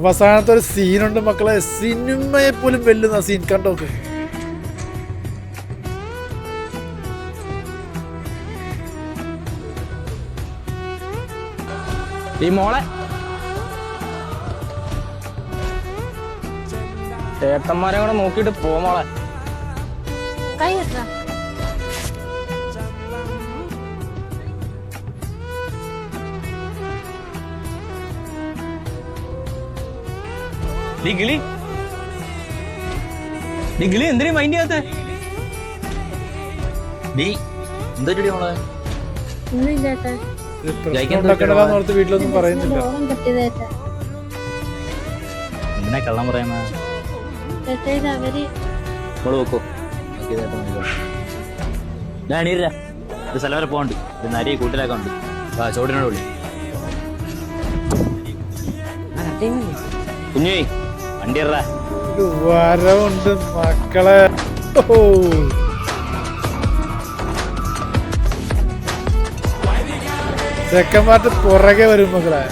അവസാനത്തെ ഒരു സീനുണ്ട് മക്കളെ, സിനിമയെ പോലും വെല്ലുന്ന സീൻ കണ്ടോക്ക്. ഈ മോളെ ചേട്ടന്മാരെ കൂടെ നോക്കിട്ട് പോ മോളെ. നീ ഗിളി എന്തിനും മൈൻഡ് ചെയ്യാത്ത നീ എന്തോ മോളെ വീട്ടിലൊന്നും പറയുന്നില്ല. എന്തിനാ കള്ളം പറയുന്ന നോക്കോ ഞാൻ എണീര ഒരു സ്ഥലം വരെ പോകണ്ട്. ഒരു നരിയെ കൂട്ടിലാക്കാൻ ഉണ്ട്. ചോടിനോട് വിളി കുഞ്ഞേ വണ്ടി ഇറ വരവുണ്ട് മക്കളെ. ചെക്കന്മാർക്ക് പുറകെ വരും മക്കളെ.